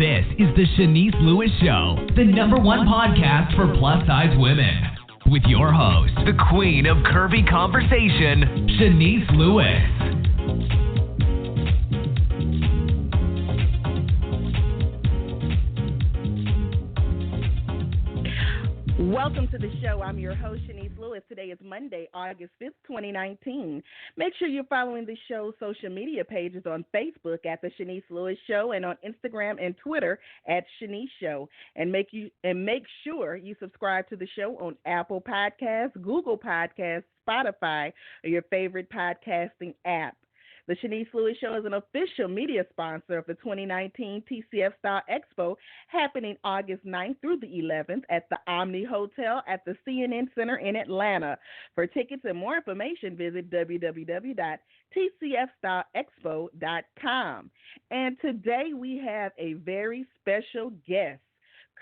This is the Shanice Lewis Show, the #1 podcast for plus-size women. With your host, the queen of curvy conversation, Shanice Lewis. Welcome to the show. I'm your host, Shanice Lewis. Today is Monday, August 5th, 2019. Make sure you're following the show's social media pages on Facebook at The Shanice Lewis Show and on Instagram and Twitter at Shanice Show. And make sure you subscribe to the show on Apple Podcasts, Google Podcasts, Spotify, or your favorite podcasting app. The Shanice Lewis Show is an official media sponsor of the 2019 TCFStyle Expo happening August 9th through the 11th at the Omni Hotel at the CNN Center in Atlanta. For tickets and more information, visit www.tcfstyleexpo.com. And today we have a very special guest.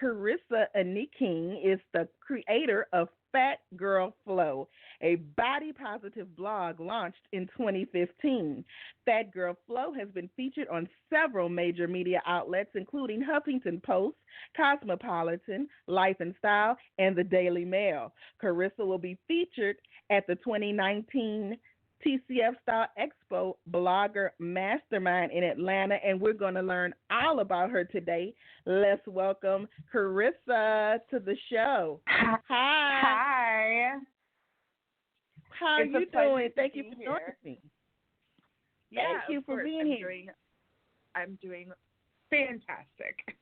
Corissa Enneking is the creator of Fatgirlflow, a body-positive blog launched in 2015. Fatgirlflow has been featured on several major media outlets, including Huffington Post, Cosmopolitan, Life and Style, and the Daily Mail. Corissa will be featured at the 2019 TCFStyle Expo Blogger Mastermind in Atlanta, and we're going to learn all about her today. Let's welcome Corissa to the show. Hi. Hi. How are you doing? Thank you for joining me. Yeah, Thank you for being here. I'm doing fantastic.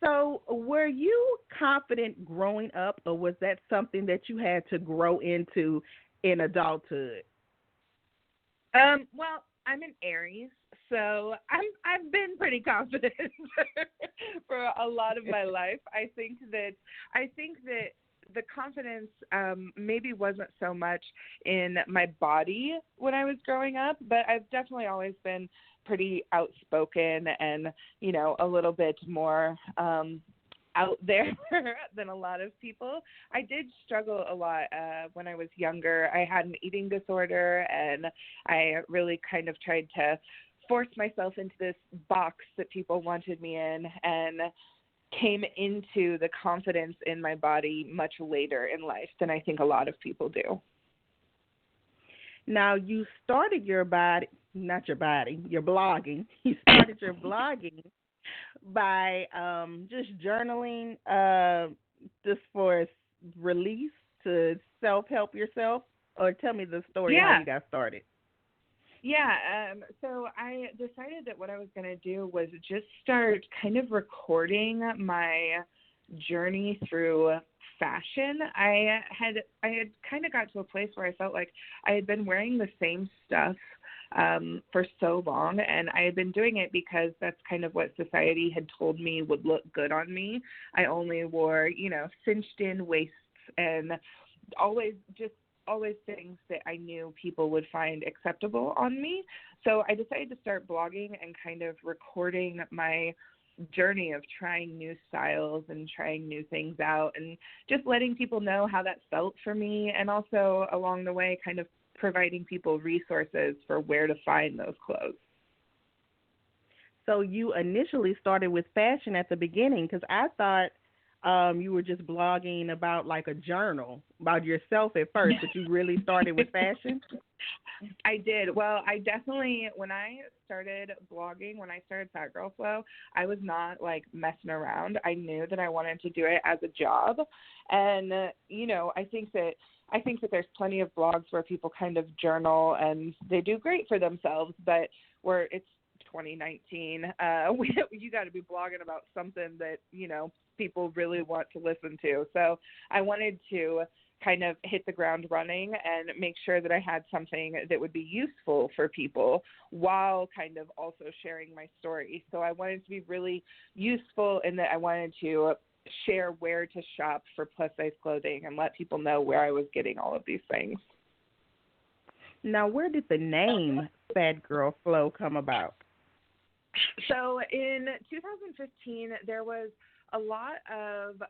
So, were you confident growing up, or was that something that you had to grow into in adulthood? Well, I'm an Aries, so I've been pretty confident for a lot of my life. I think that the confidence maybe wasn't so much in my body when I was growing up, but I've definitely always been pretty outspoken and, a little bit more out there than a lot of people. I did struggle a lot when I was younger. I had an eating disorder, and I really kind of tried to force myself into this box that people wanted me in, and came into the confidence in my body much later in life than I think a lot of people do. Now, you started your blogging. You started your blogging by just journaling just for release to self-help yourself? Or tell me the story how you got started. Yeah, so I decided that what I was going to do was just start kind of recording my journey through fashion. I had kind of got to a place where I felt like I had been wearing the same stuff for so long, and I had been doing it because that's kind of what society had told me would look good on me. I only wore, cinched in waists and always things that I knew people would find acceptable on me. So I decided to start blogging and kind of recording my journey of trying new styles and trying new things out, and just letting people know how that felt for me, and also along the way kind of providing people resources for where to find those clothes. So you initially started with fashion at the beginning, because I thought you were just blogging about like a journal about yourself at first, but you really started with fashion? I did. Well, I definitely, when I started blogging, when I started Fatgirlflow, I was not like messing around. I knew that I wanted to do it as a job. And, I think that there's plenty of blogs where people kind of journal and they do great for themselves, but where it's 2019, you got to be blogging about something that, people really want to listen to. So I wanted to kind of hit the ground running and make sure that I had something that would be useful for people while kind of also sharing my story. So I wanted to be really useful in that I wanted to share where to shop for plus-size clothing and let people know where I was getting all of these things. Now, where did the name Fatgirlflow come about? So in 2015, there was a lot of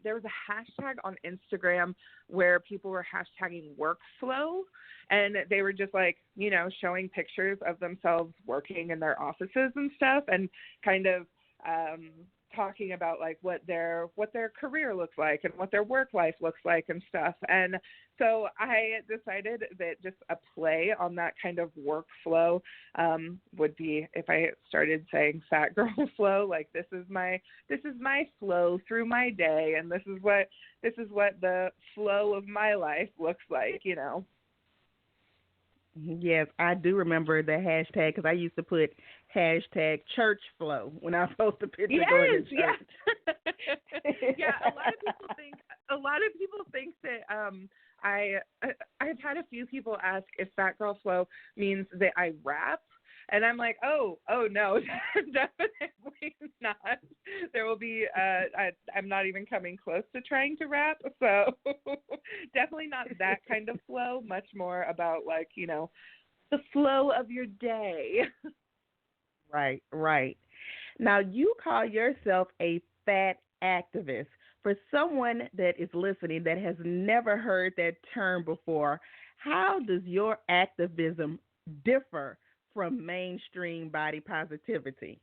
there was a hashtag on Instagram where people were hashtagging workflow, and they were just like, showing pictures of themselves working in their offices and stuff, and kind of talking about like what their career looks like and what their work life looks like and stuff. And so I decided that just a play on that kind of workflow would be if I started saying fat girl flow, like this is my flow through my day, and this is what the flow of my life looks like. Yes, I do remember the hashtag because I used to put hashtag church flow when I was supposed to picture going to church. Yes. Yeah, a lot of people think that I've had a few people ask if fat girl flow means that I rap. And I'm like, oh no, definitely not. There will be, I'm not even coming close to trying to rap. So definitely not that kind of flow, much more about like, the flow of your day. Right. Now, you call yourself a fat activist. For someone that is listening that has never heard that term before, how does your activism differ from mainstream body positivity?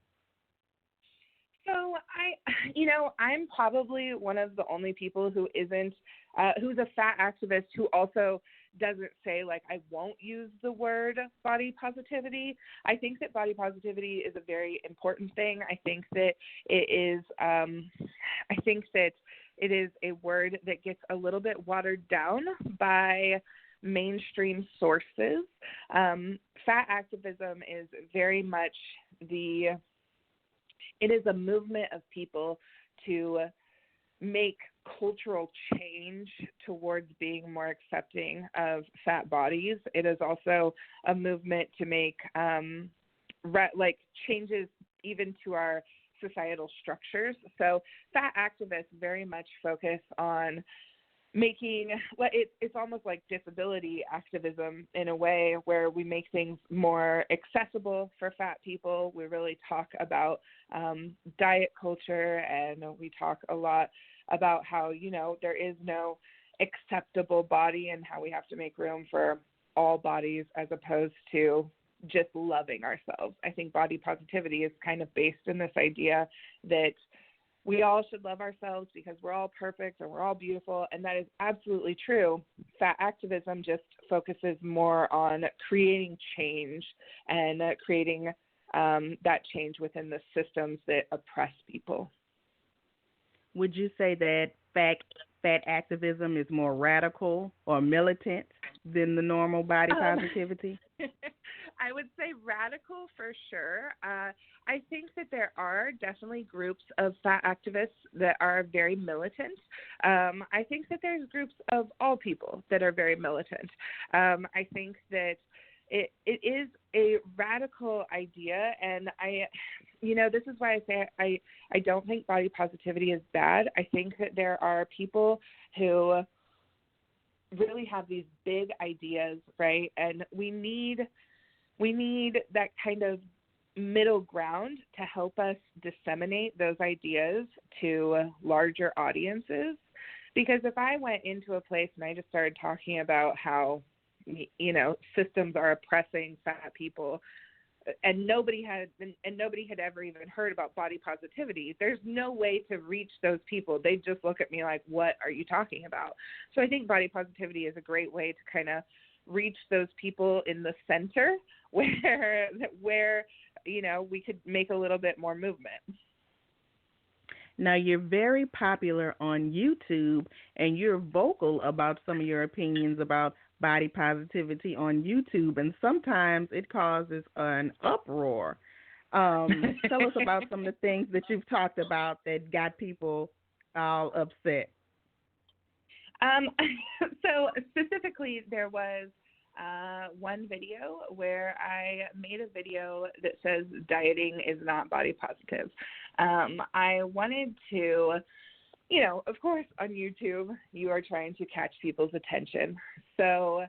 So I'm probably one of the only people who isn't, who's a fat activist who also doesn't say like, I won't use the word body positivity. I think that body positivity is a very important thing. I think that it is a word that gets a little bit watered down by mainstream sources. Fat activism is very much it is a movement of people to make cultural change towards being more accepting of fat bodies. It is also a movement to make changes even to our societal structures. So fat activists very much focus on making, it's almost like disability activism in a way where we make things more accessible for fat people. We really talk about diet culture, and we talk a lot about how, there is no acceptable body and how we have to make room for all bodies as opposed to just loving ourselves. I think body positivity is kind of based in this idea that we all should love ourselves because we're all perfect and we're all beautiful, and that is absolutely true. Fat activism just focuses more on creating change and creating that change within the systems that oppress people. Would you say that fat activism is more radical or militant than the normal body positivity? I would say radical for sure. I think that there are definitely groups of fat activists that are very militant. I think that there's groups of all people that are very militant. I think that it is a radical idea, and this is why I say I don't think body positivity is bad. I think that there are people who really have these big ideas, right? And we need that kind of middle ground to help us disseminate those ideas to larger audiences. Because if I went into a place and I just started talking about how, systems are oppressing fat people, and nobody had ever even heard about body positivity, there's no way to reach those people. They just look at me like, what are you talking about? So I think body positivity is a great way to kind of reach those people in the center where we could make a little bit more movement. Now, you're very popular on YouTube, and you're vocal about some of your opinions about body positivity on YouTube, and sometimes it causes an uproar. Tell us about some of the things that you've talked about that got people all upset. So specifically, there was one video where I made a video that says dieting is not body positive. I wanted to, of course on YouTube, you are trying to catch people's attention. So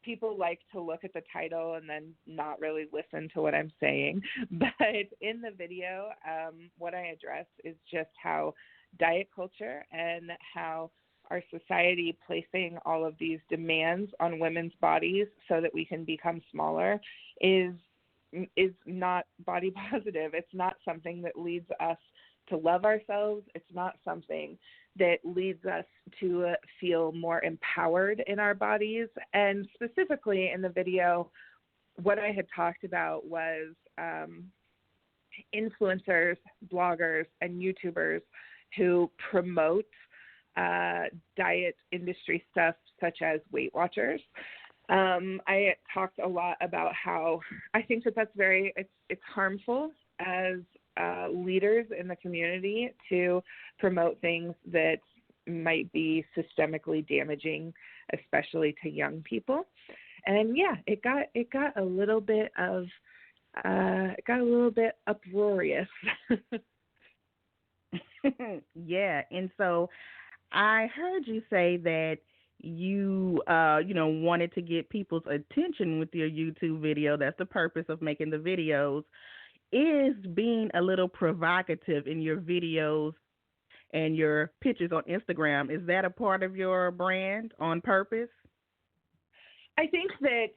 people like to look at the title and then not really listen to what I'm saying. But in the video, what I address is just how diet culture and how our society placing all of these demands on women's bodies so that we can become smaller is not body positive. It's not something that leads us to love ourselves. It's not something that leads us to feel more empowered in our bodies. And specifically in the video, what I had talked about was influencers, bloggers, and YouTubers who promote diet industry stuff such as Weight Watchers. I talked a lot about how I think that that's it's harmful as leaders in the community to promote things that might be systemically damaging, especially to young people. And yeah, it got a little bit uproarious. Yeah, and so I heard you say that you wanted to get people's attention with your YouTube video. That's the purpose of making the videos. Is being a little provocative in your videos and your pictures on Instagram, is that a part of your brand on purpose? I think that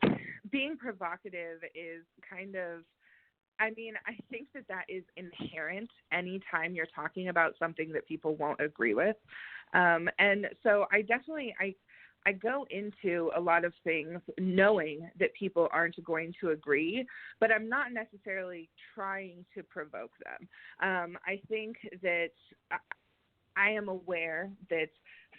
being provocative is I think that is inherent anytime you're talking about something that people won't agree with. And so I go into a lot of things knowing that people aren't going to agree, but I'm not necessarily trying to provoke them. I think that I am aware that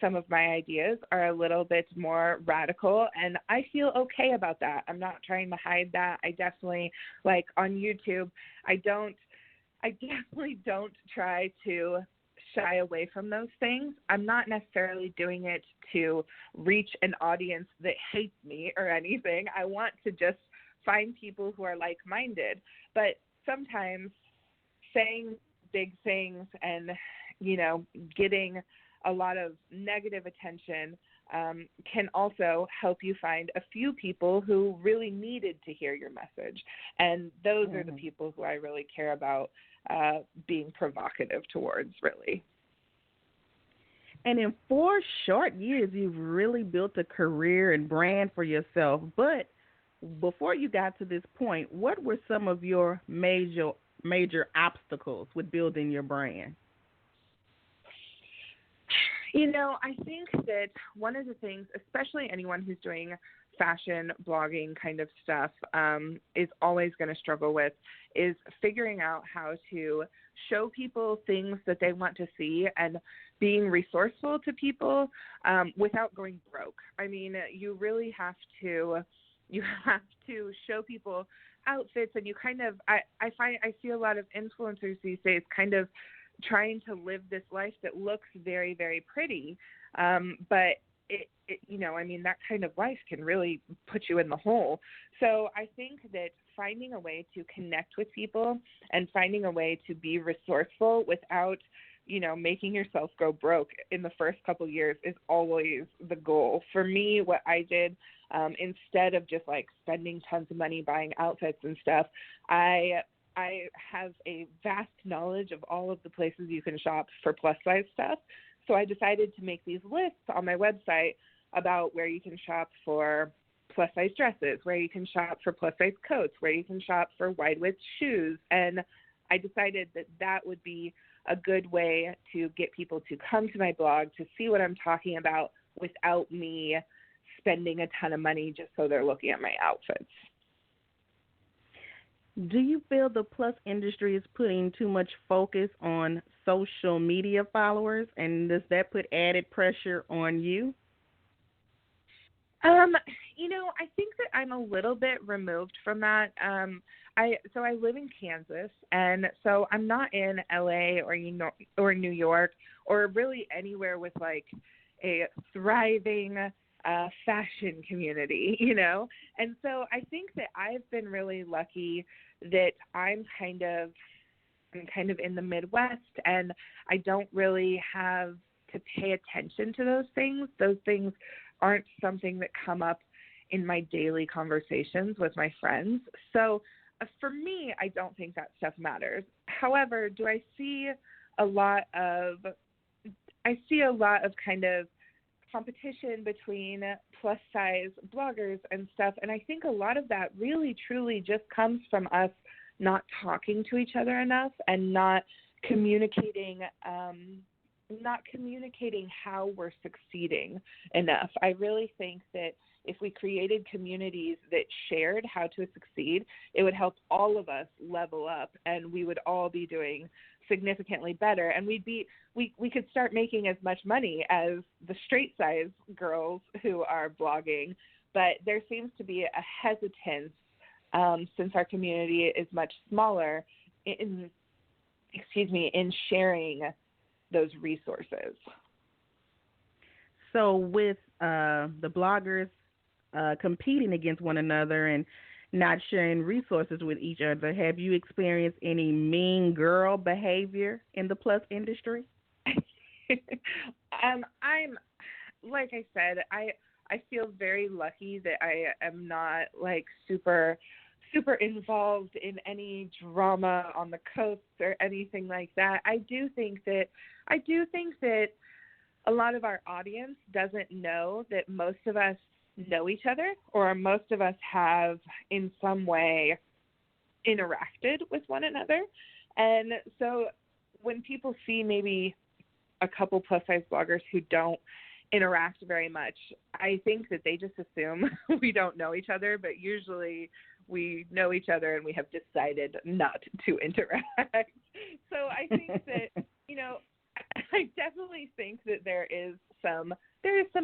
some of my ideas are a little bit more radical, and I feel okay about that. I'm not trying to hide that. I definitely, like on YouTube, I definitely don't try to shy away from those things. I'm not necessarily doing it to reach an audience that hates me or anything. I want to just find people who are like-minded. But sometimes saying big things and, getting a lot of negative attention can also help you find a few people who really needed to hear your message. And those are the people who I really care about being provocative towards, really. And in 4 short years, you've really built a career and brand for yourself. But before you got to this point, what were some of your major obstacles with building your brand? I think that one of the things, especially anyone who's doing fashion blogging kind of stuff, is always going to struggle with is figuring out how to show people things that they want to see and being resourceful to people without going broke. I mean, you really have to show people outfits, and you kind of, I see a lot of influencers these days kind of trying to live this life that looks very, very pretty, but that kind of life can really put you in the hole. So I think that finding a way to connect with people and finding a way to be resourceful without, making yourself go broke in the first couple years is always the goal. For me, what I did, instead of just like spending tons of money buying outfits and stuff, I have a vast knowledge of all of the places you can shop for plus size stuff. So I decided to make these lists on my website about where you can shop for plus size dresses, where you can shop for plus size coats, where you can shop for wide width shoes. And I decided that would be a good way to get people to come to my blog to see what I'm talking about without me spending a ton of money just so they're looking at my outfits. Do you feel the plus industry is putting too much focus on social media followers, and does that put added pressure on you? I think that I'm a little bit removed from that. I live in Kansas, and so I'm not in LA or New York or really anywhere with like a thriving fashion community, And so I think that I've been really lucky that I'm kind of in the Midwest, and I don't really have to pay attention to those things. Those things aren't something that come up in my daily conversations with my friends. So for me, I don't think that stuff matters. However, I see a lot of kind of competition between plus size bloggers and stuff. And I think a lot of that really truly just comes from us not talking to each other enough and not communicating how we're succeeding enough. I really think that if we created communities that shared how to succeed, it would help all of us level up, and we would all be doing significantly better, and we could start making as much money as the straight size girls who are blogging. But there seems to be a hesitance since our community is much smaller in sharing those resources. So with the bloggers competing against one another and not sharing resources with each other, have you experienced any mean girl behavior in the plus industry? I'm like I said, I feel very lucky that I am not like super involved in any drama on the coast or anything like that. I do think that a lot of our audience doesn't know that most of us know each other, or most of us have in some way interacted with one another. And so when people see maybe a couple plus size bloggers who don't interact very much, I think that they just assume we don't know each other, but usually we know each other and we have decided not to interact. So I think that, I definitely think that there is some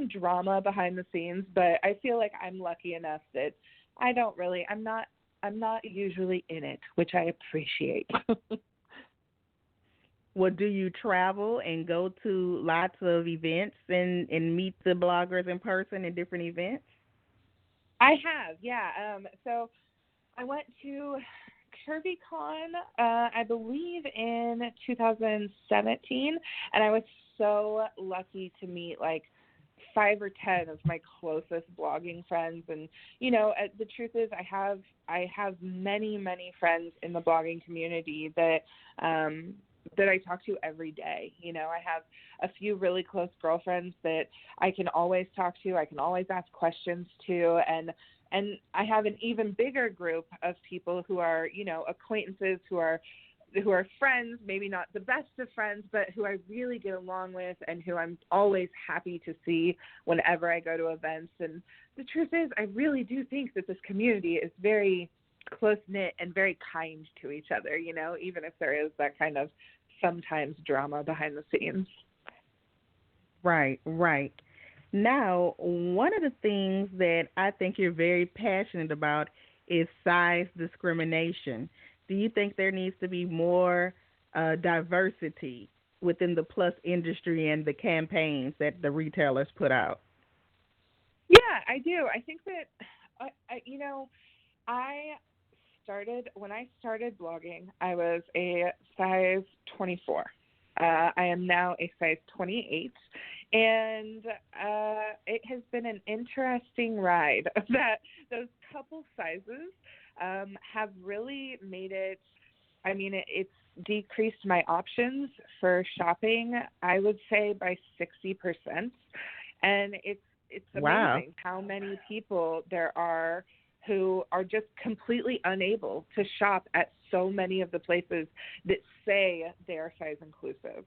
drama behind the scenes, but I feel like I'm lucky enough that I'm not usually in it, which I appreciate. Well, do you travel and go to lots of events and meet the bloggers in person in different events? I have, yeah. So I went to CurvyCon, I believe in 2017, and I was so lucky to meet like 5 or 10 of my closest blogging friends. And the truth is, I have many friends in the blogging community that I talk to every day. I have a few really close girlfriends that I can always talk to, I can always ask questions to, and I have an even bigger group of people who are, acquaintances, who are friends, maybe not the best of friends, but who I really get along with and who I'm always happy to see whenever I go to events. And the truth is, I really do think that this community is very close-knit and very kind to each other, even if there is that kind of sometimes drama behind the scenes. Right. Now, one of the things that I think you're very passionate about is size discrimination. Do you think there needs to be more diversity within the plus industry and the campaigns that the retailers put out? Yeah, I do. I think that, when I started blogging, I was a size 24. I am now a size 28. And it has been an interesting ride. That those couple sizes have really made it. I mean, it's decreased my options for shopping, I would say, by 60%. And it's amazing how many people there are who are just completely unable to shop at so many of the places that say they are size inclusive.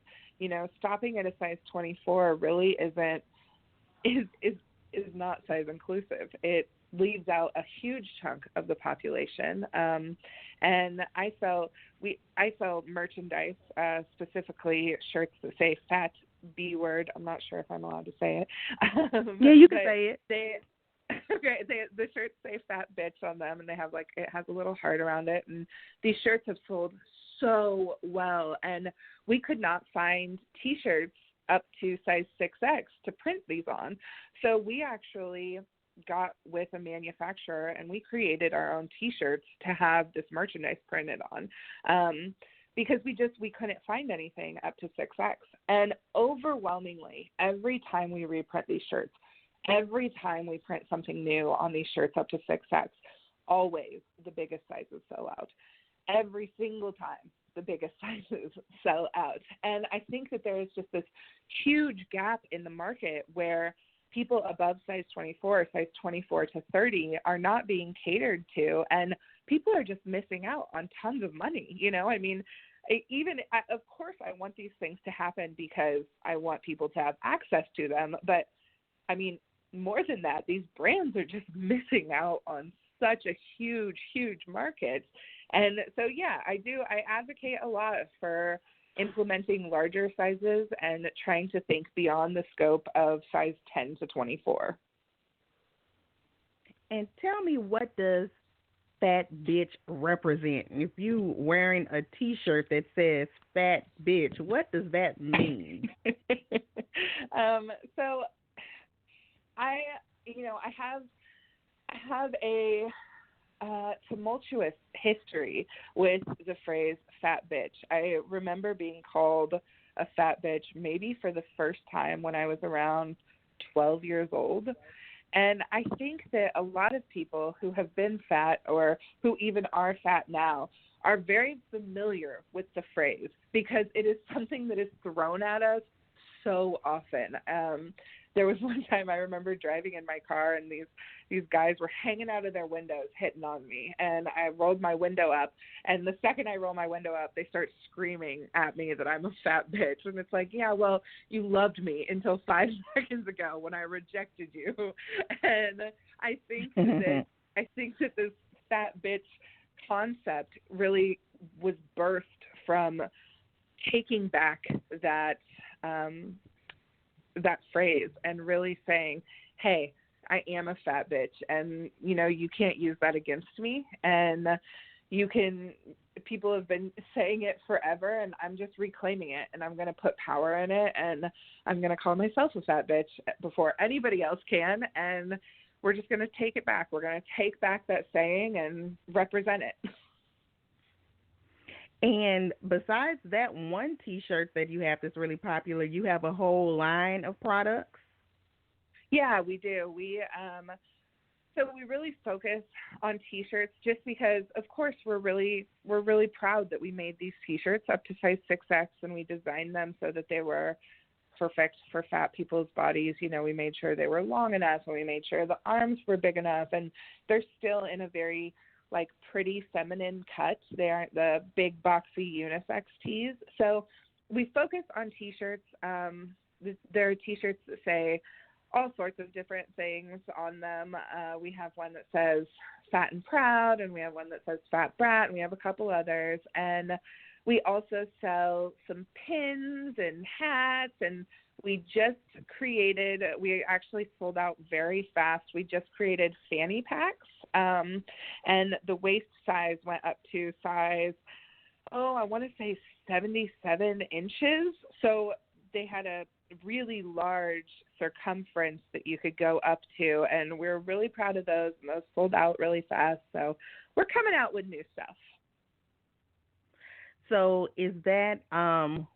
Stopping at a size 24 really is not size inclusive. It leaves out a huge chunk of the population. And I sell merchandise, specifically shirts that say fat B word. I'm not sure if I'm allowed to say it. Yeah, you can say it. The shirts say fat bitch on them, and they have it has a little heart around it. And these shirts have sold so well, and we could not find T-shirts up to size 6X to print these on. So we actually got with a manufacturer and we created our own T-shirts to have this merchandise printed on, because we couldn't find anything up to 6X. And overwhelmingly, every time we reprint these shirts, every time we print something new on these shirts up to 6X, always the biggest sizes sell out. Every single time, the biggest sizes sell out. And I think that there is just this huge gap in the market where people above size 24, size 24 to 30 are not being catered to, and people are just missing out on tons of money. I mean, of course I want these things to happen because I want people to have access to them. But I mean, more than that, these brands are just missing out on such a huge, huge market. And so, yeah, I advocate a lot for implementing larger sizes and trying to think beyond the scope of size 10 to 24. And tell me, what does fat bitch represent? If you wearing a T-shirt that says fat bitch, what does that mean? So I have a tumultuous history with the phrase fat bitch. I remember being called a fat bitch maybe for the first time when I was around 12 years old. And I think that a lot of people who have been fat or who even are fat now are very familiar with the phrase because it is something that is thrown at us so often. There was one time I remember driving in my car and these guys were hanging out of their windows hitting on me, and I rolled my window up, and the second I roll my window up, they start screaming at me that I'm a fat bitch. And it's like, yeah, well, you loved me until 5 seconds ago when I rejected you. And I think that this fat bitch concept really was birthed from taking back that phrase and really saying, hey, I am a fat bitch, and you can't use that against me. And people have been saying it forever, and I'm just reclaiming it, and I'm going to put power in it, and I'm going to call myself a fat bitch before anybody else can. And we're just going to take it back. We're going to take back that saying and represent it. And besides that one T-shirt that you have that's really popular, you have a whole line of products? Yeah, we do. So we really focus on T-shirts just because, of course, we're really proud that we made these T-shirts up to size 6X, and we designed them so that they were perfect for fat people's bodies. We made sure they were long enough, and we made sure the arms were big enough, and they're still in a very pretty feminine cut. They aren't the big boxy unisex tees. So we focus on T-shirts. There are T-shirts that say all sorts of different things on them. We have one that says fat and proud, and we have one that says fat brat, and we have a couple others. And we also sell some pins and hats, and we actually sold out very fast. We just created fanny packs, and the waist size went up to size, I want to say 77 inches. So they had a really large circumference that you could go up to, and we're really proud of those, and those sold out really fast. So we're coming out with new stuff. So is that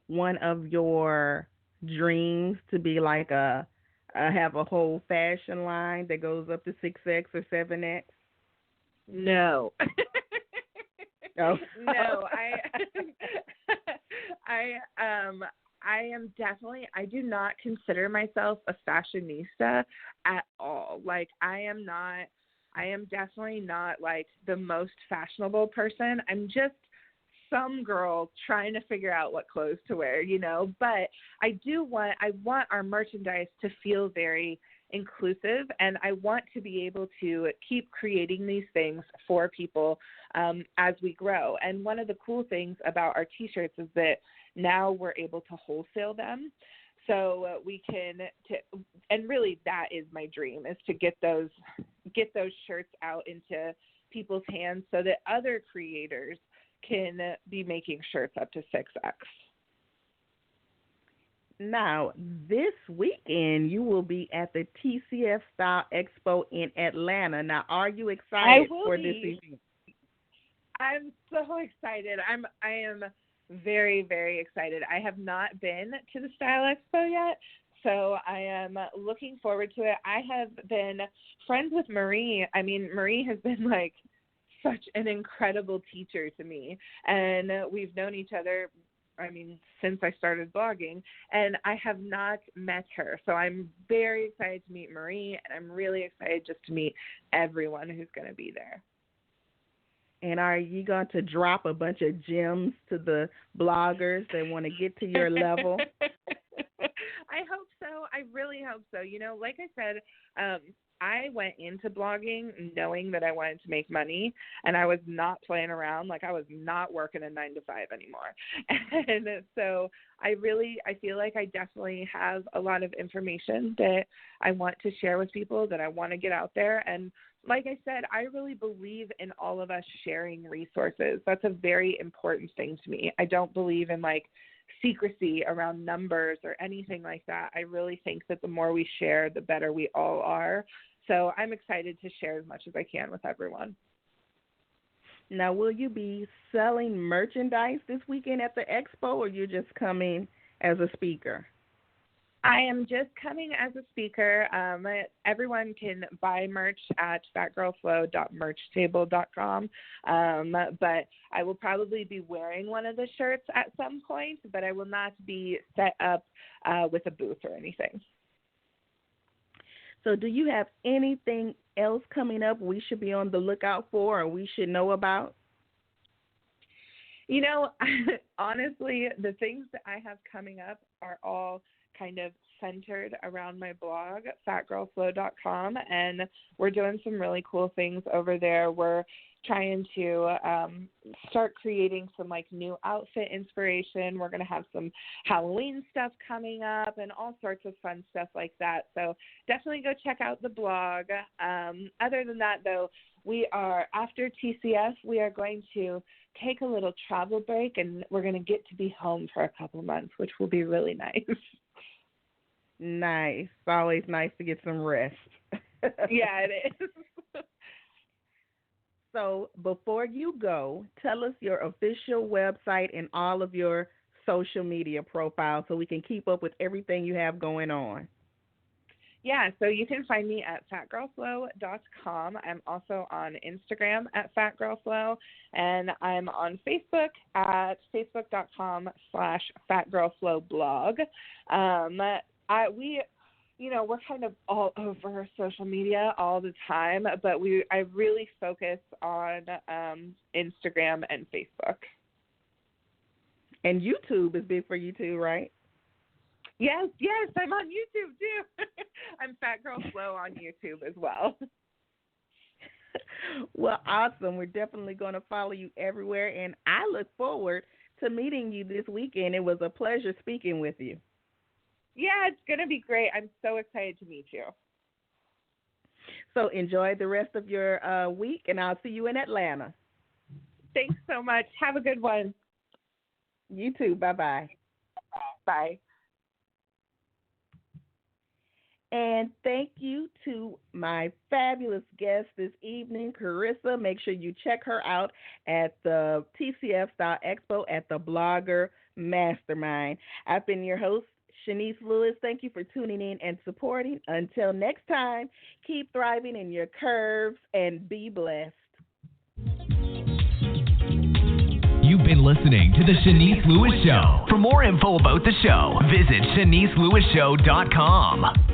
one of your dreams to be have a whole fashion line that goes up to 6X or 7X? No. Oh. No, I do not consider myself a fashionista at all. I am definitely not the most fashionable person. I'm just some girl trying to figure out what clothes to wear, but I want our merchandise to feel very inclusive, and I want to be able to keep creating these things for people as we grow. And one of the cool things about our T-shirts is that now we're able to wholesale them. So we can, and really that is my dream, is to get those shirts out into people's hands so that other creators can be making shirts up to 6X. Now, this weekend, you will be at the TCFStyle Expo in Atlanta. Now, are you excited for this event? I'm so excited. I am very, very excited. I have not been to the Style Expo yet, So I am looking forward to it. I have been friends with Marie. I mean, Marie has been like such an incredible teacher to me, and we've known each other, I mean, since I started blogging, and I have not met her. So I'm very excited to meet Marie, and I'm really excited just to meet everyone who's going to be there. And are you going to drop a bunch of gems to the bloggers that want to get to your level? I hope so. I really hope so. You know, like I said, I went into blogging knowing that I wanted to make money, and I was not playing around. Like, I was not working a 9-to-5 anymore. And so I feel like I definitely have a lot of information that I want to share with people, that I want to get out there. And like I said, I really believe in all of us sharing resources. That's a very important thing to me. I don't believe in like secrecy around numbers or anything like that. I really think that the more we share, the better we all are. So I'm excited to share as much as I can with everyone. Now, will you be selling merchandise this weekend at the expo, or you're just coming as a speaker? I am just coming as a speaker. Everyone can buy merch at fatgirlflow.merchtable.com, but I will probably be wearing one of the shirts at some point, but I will not be set up with a booth or anything. So do you have anything else coming up we should be on the lookout for or we should know about? You know, honestly, the things that I have coming up are all kind of centered around my blog, fatgirlflow.com, and we're doing some really cool things over there. We're trying to start creating some like new outfit inspiration. We're going to have some Halloween stuff coming up and all sorts of fun stuff like that. So definitely go check out the blog. Other than that, though, we are, after TCF, we are going to take a little travel break, and we're going to get to be home for a couple months, which will be really nice. Nice. It's always nice to get some rest. Yeah, it is. So before you go, tell us your official website and all of your social media profiles so we can keep up with everything you have going on. Yeah, so you can find me at fatgirlflow.com. I'm also on Instagram at fatgirlflow, and I'm on Facebook at facebook.com/fatgirlflowblog. We're kind of all over social media all the time, but I really focus on Instagram and Facebook. And YouTube is big for you too, right? Yes, I'm on YouTube too. I'm Fatgirlflow on YouTube as well. Well, awesome. We're definitely going to follow you everywhere, and I look forward to meeting you this weekend. It was a pleasure speaking with you. Yeah, it's going to be great. I'm so excited to meet you. So enjoy the rest of your week, and I'll see you in Atlanta. Thanks so much. Have a good one. You too. Bye-bye. Bye. And thank you to my fabulous guest this evening, Corissa. Make sure you check her out at the TCFStyle Expo at the Blogger Mastermind. I've been your host, Shanice Lewis. Thank you for tuning in and supporting. Until next time, keep thriving in your curves and be blessed. You've been listening to The Shanice Lewis Show. For more info about the show, visit ShaniceLewisShow.com.